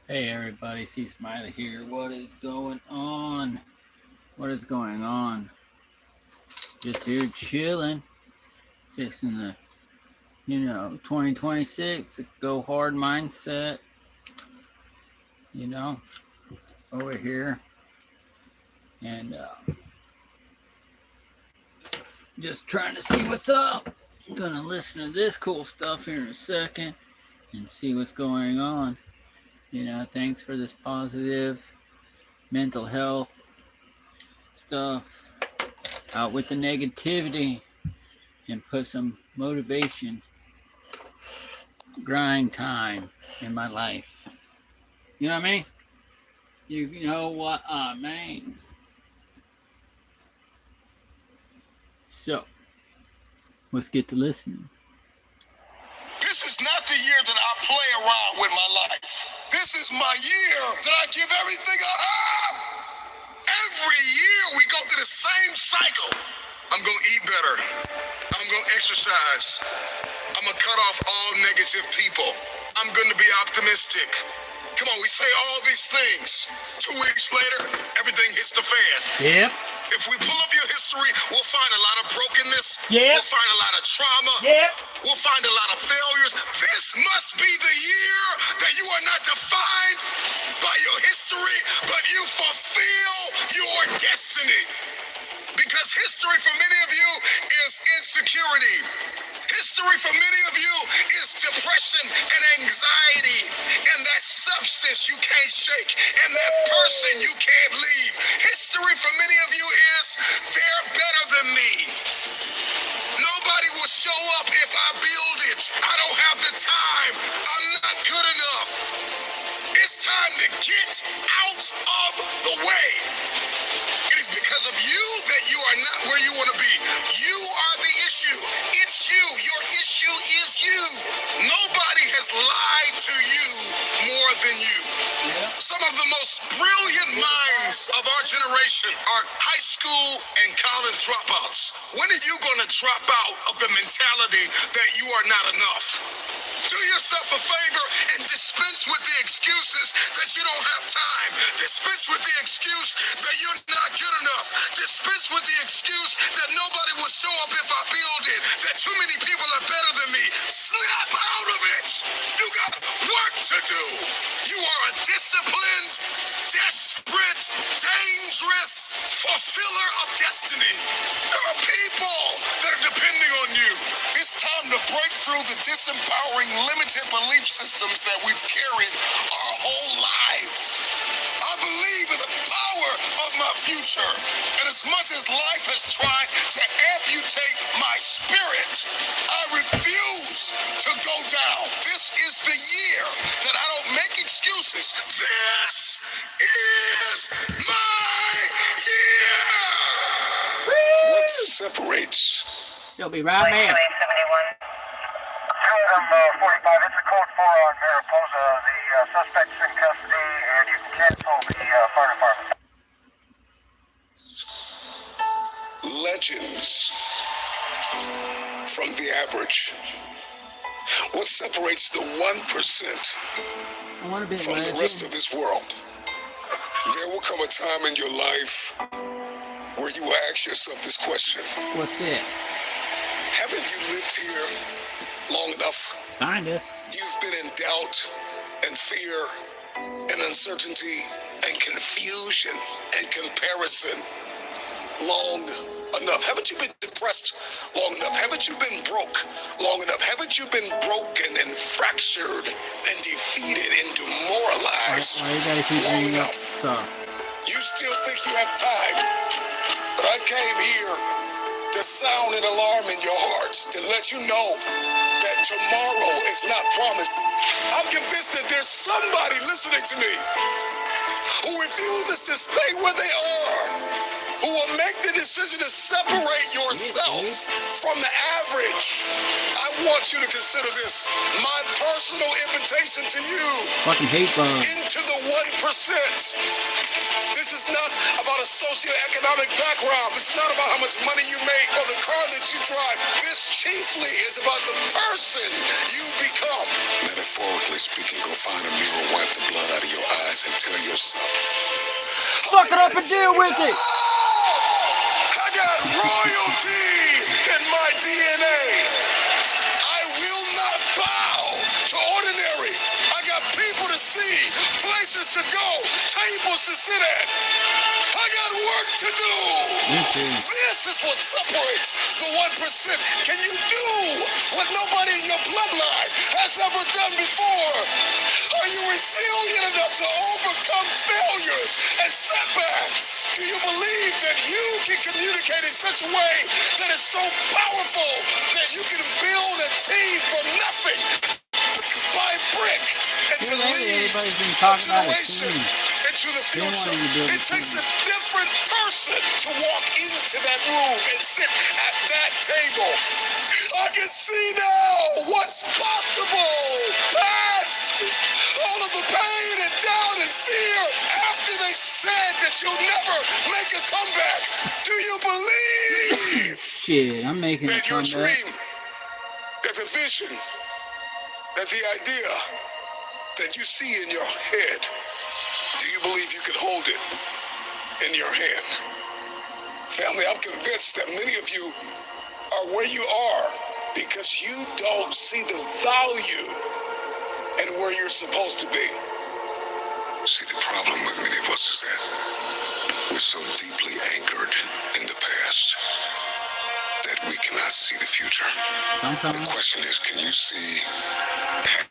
Hey everybody, C.Smiley here. What is going on? What is going on? Just here chilling, fixing the, 2026 go hard mindset, you know, over here. And just trying to see what's up. I'm gonna listen to this cool stuff here in a second and see what's going on. Thanks for this positive mental health stuff. Out with the negativity and put some motivation, grind time in my life. You know what I mean? You know what I mean? So, let's get to listening. This is not the year that I play around with my life. This is my year that I give everything I have. Every year we go through the same cycle. I'm going to eat better. I'm going to exercise. I'm going to cut off all negative people. I'm going to be optimistic. Come on, we say all these things. 2 weeks later, everything hits the fan. Yep. If we pull up your history, we'll find a lot of brokenness. Yep. We'll find a lot of trauma. Yep. We'll find a lot of failures. This must be the year that you are not defined by your history, but you fulfill your destiny. Because history for many of you is insecurity. History for many of you is depression and anxiety, and that substance you can't shake, and that person you can't leave. History for many of you is they're better than me. Nobody will show up if I build it. I don't have the time. I'm not good enough. It's time to get out of the way. It is because of you that you are not where you want to be. You are the issue. It's you. Your issue is you. Nobody has lied to you more than you. Some of the most brilliant minds of our generation are high school and college dropouts. When are you going to drop out of the mentality that you are not enough? Do yourself a favor and dispense with the excuses that you don't have time. Dispense with the excuse that you're not good enough. Dispense with the excuse that nobody will show up if I build it. That too many people are better than me. Snap out of it. You got work to do. You are a disciplined, desperate, dangerous fulfiller of destiny. There are people that are depending on you. It's time to break through the disempowering, limited belief systems that we've carried our whole lives. I believe in the power of my future. And as much as life has tried to amputate my spirit, I refuse to go down. This is the year that I don't make excuses. This is my year. What separates? You'll be right back. 71. 45. It's a code 4 on Mariposa. The suspect's in custody, and you can cancel the fire department. Legends from the average. What separates the 1% I want to be a from the legend. rest of this world? There will come a time in your life where you will ask yourself this question. What's that? Haven't you lived here long enough? Kinda. You've been in doubt and fear and uncertainty and confusion and comparison long enough. Haven't you been depressed long enough? Haven't you been broke long enough? Haven't you been broken and fractured and defeated and demoralized Why you gotta keep long bringing up enough? stuff? You still think you have time, but I came here to sound an alarm in your hearts, to let you know that tomorrow is not promised. I'm convinced that there's somebody listening to me who refuses to stay where they are, who will make the decision to separate yourself from the average. I want you to consider this my personal invitation to you Fucking hate bugs. into the 1%. This is is not about a socioeconomic background. This is not about how much money you make or the car that you drive. This chiefly is about the person you become. Metaphorically speaking, go find a mirror, wipe the blood out of your eyes, and tell yourself, Suck it up and deal with it. I got royalty in my DNA. I will not bow to ordinary. I got people to see, places to go, tables to sit at. I got work to do. This is what separates the 1%. Can you do what nobody in your bloodline has ever done before? Are you resilient enough to overcome failures and setbacks? Do you believe that you can communicate in such a way that is so powerful that you can build a team from nothing by brick and to lead a generation into the future? It takes a different person to walk into that room and sit at that table. I can see now what's possible. Past all of the pain and doubt and fear after they said that you'll never make a comeback. Do you believe Shit, I'm making a that your comeback. dream, that the vision, that the idea that you see in your head, do you believe you can hold it in your hand? Family, I'm convinced that many of you are where you are because you don't see the value in where you're supposed to be. See, the problem with many of us is that we're so deeply anchored in the past that we cannot see the future. Sometimes. The question is, can you see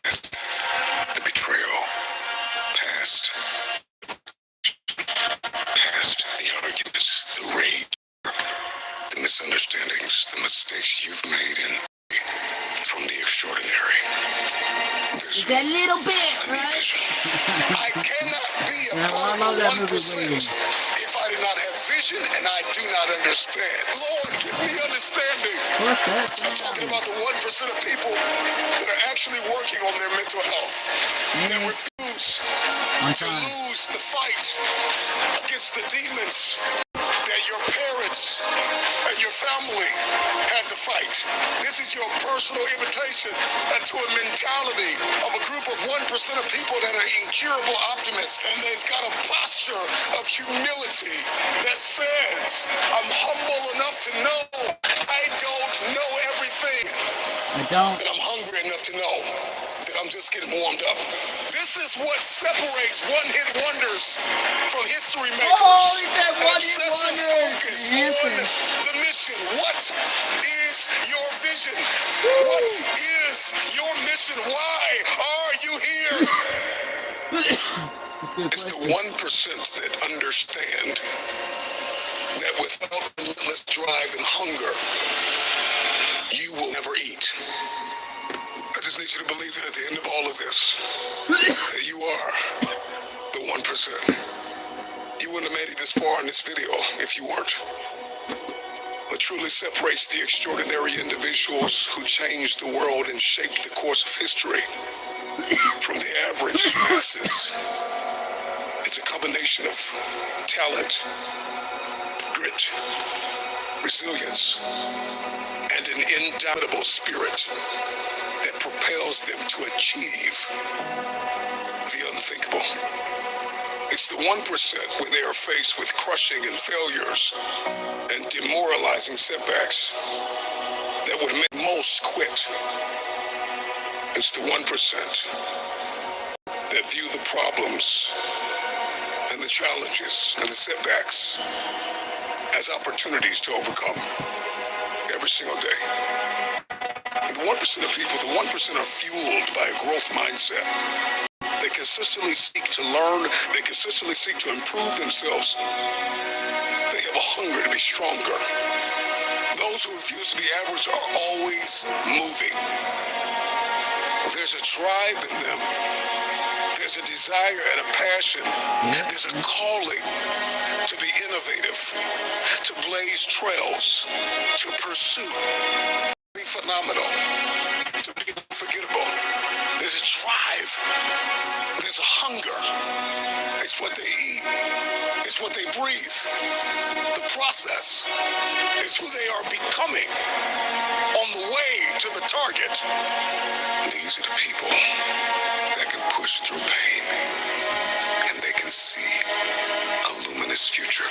past the betrayal, past the arguments, the rage, the misunderstandings, the mistakes you've made in from the extraordinary? There's That little bit, right? I cannot be a part of the 1% if I do not have vision and I do not understand. Lord, give me understanding. What's that? I'm talking about the 1% of people that are actually working on their mental health, that refuse to lose the fight against the demons that your parents and your family had to fight. This is your personal invitation to a mentality of a group of 1% of people that are incurable optimists, and they've got a posture of humility that says, I'm humble enough to know I don't know everything. I don't. And I'm hungry enough to know that I'm just getting warmed up. This is what separates one-hit wonders from history makers. Oh, he's that one-hit Obsessive wonder. focus Answer. on the mission. What is your vision? What is your mission? Why are you here? It's the 1% that understand that without relentless drive and hunger, you will never eat. I just need you to believe that at the end of all of this, that you are the 1%. You wouldn't have made it this far in this video if you weren't. What truly separates the extraordinary individuals who changed the world and shaped the course of history from the average masses, it's a combination of talent, grit, resilience, and an indomitable spirit that propels them to achieve the unthinkable. It's the 1% when they are faced with crushing and failures and demoralizing setbacks that would make most quit. It's the 1% that view the problems and the challenges and the setbacks as opportunities to overcome every single day. And the 1% of people, the 1% are fueled by a growth mindset. They consistently seek to learn. They consistently seek to improve themselves. They have a hunger to be stronger. Those who refuse to be average are always moving. There's a drive in them. There's a desire and a passion. There's a calling to be innovative, to blaze trails, to pursue, to be phenomenal, to be unforgettable. There's a drive. There's a hunger. It's what they eat. It's what they breathe. The process is who they are becoming on the way to the target. And these are the people that can push through pain. And they can see a luminous future.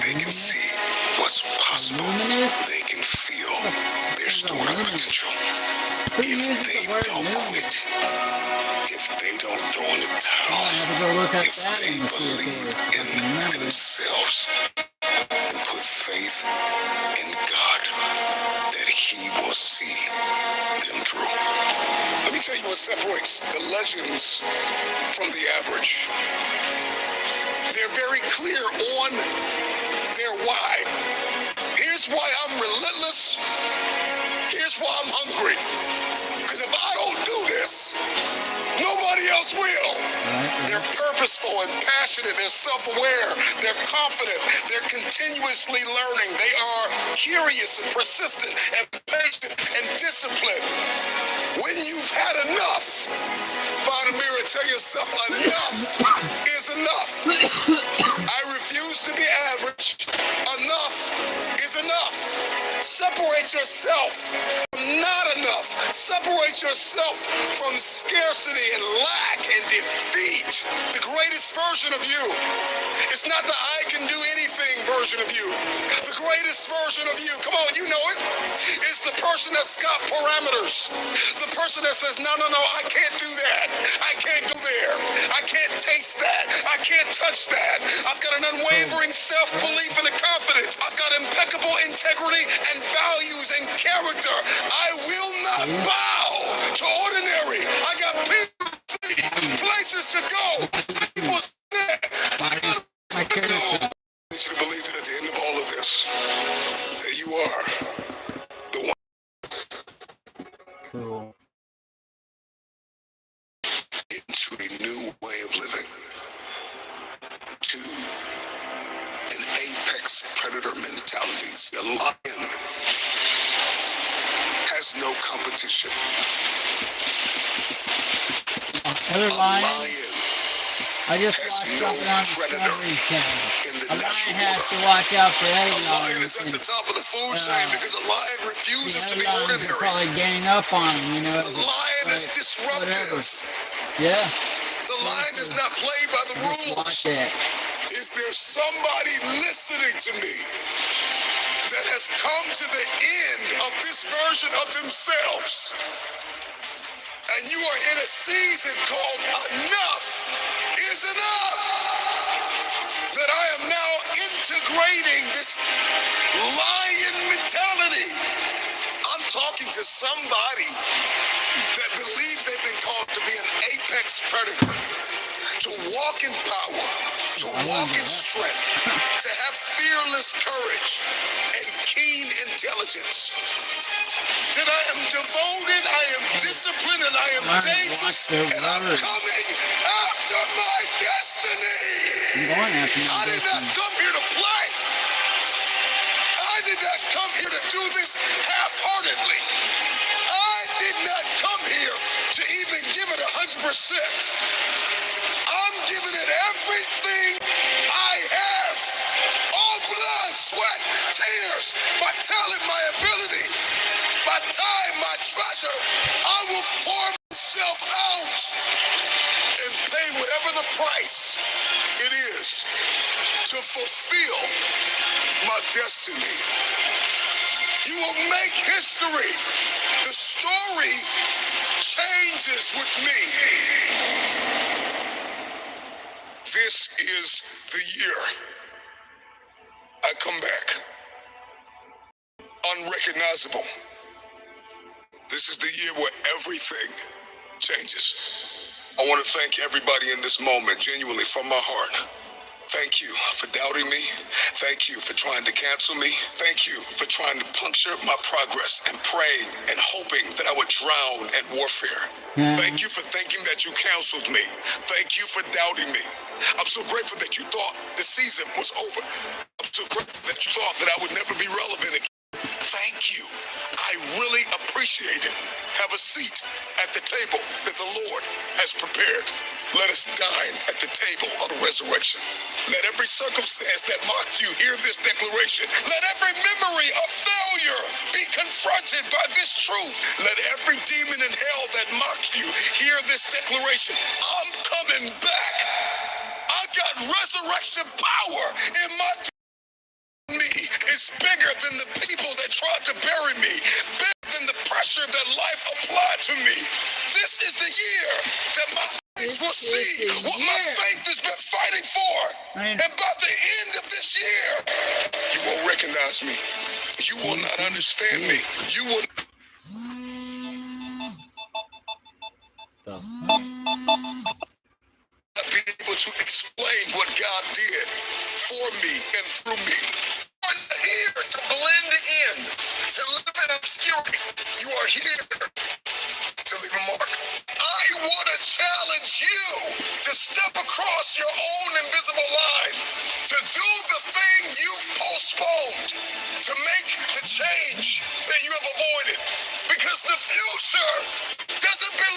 They can see what's possible. They can feel their stored up potential. If they don't quit, if they don't throw in the towel, if they believe in themselves and put faith in God, that He will see them through. Let me tell you what separates the legends from the average. They're very clear on their why. Here's why I'm relentless. Here's why I'm hungry. Because if I don't do this, nobody else will. They're purposeful and passionate. They're self-aware. They're confident. They're continuously learning. They are curious and persistent and patient and disciplined. When you've had enough, find a mirror and tell yourself enough is enough. I refuse to be average. Enough is enough. Separate yourself from not enough. Separate yourself from scarcity and lack and defeat. The greatest version of you is not the I can do anything version of you. The greatest version of you, come on, you know it, is the person that's got parameters. The person that says, no, I can't do that. I can't go there. I can't taste that. I can't touch that. I've got an unwavering self-belief and a confidence. I've got impeccable integrity and values and character. I will not bow to ordinary. I got people to see, places to go. People say, I need you to believe that at the end of all of this, that you are the one. Cool. Into a new way of living, to an apex predator mentality. A lion has no competition. Other lion, I just has watched no something on predator Discovery Channel. in the A lion natural has order. to watch out for A egg lion is at lions. the top of the food chain because a lion The refuses to other be lions are ordinary. probably gang up on him, you know. The lion is Like, disruptive. yeah, The lion does not play by the just rules. watch it. Is there somebody listening to me that has come to the end of this version of themselves? And you are in a season called enough is enough. That I am now integrating this lion mentality. I'm talking to somebody that believes they've been called to be an apex predator, to walk in power, to walk in strength, to have fearless courage and keen intelligence. That I am devoted, I am disciplined, and I am dangerous, and I'm coming after my destiny. I'm going after I my did not destiny. come here to play. I did not come here to do this half-heartedly. I did not come here to even give it 100%. I'm giving it everything I have. All blood, sweat, tears, my talent, my ability, my time, my treasure. I will pour myself out and pay whatever the price it is to fulfill my destiny. You will make history. The story changes with me. This is the year I come back. Unrecognizable. This is the year where everything changes. I want to thank everybody in this moment, genuinely from my heart. Thank you for doubting me. Thank you for trying to cancel me. Thank you for trying to puncture my progress and praying and hoping that I would drown in warfare. Thank you for thinking that you counseled me. Thank you for doubting me. I'm so grateful that you thought the season was over. I'm so grateful that you thought that I would never be relevant again. Thank you. I really appreciate it. Have a seat at the table that the Lord has prepared. Let us dine at the table of the resurrection. Let every circumstance that mocked you hear this declaration. Let every memory of failure be confronted by this truth. Let every demon in hell that mocked you hear this declaration. I'm coming back. I got resurrection power in my me. It's bigger than the people that tried to bury me. Bigger than the pressure that life applied to me. This is the year that my eyes will see what my faith has been fighting for. And by the end of this year, you won't recognize me. You will not understand me. You will not be able to explain what God did for me and through me. You are not here to blend in, to live in obscurity. You are here to leave a mark. I want to challenge you to step across your own invisible line, to do the thing you've postponed, to make the change that you have avoided. Because the future doesn't belong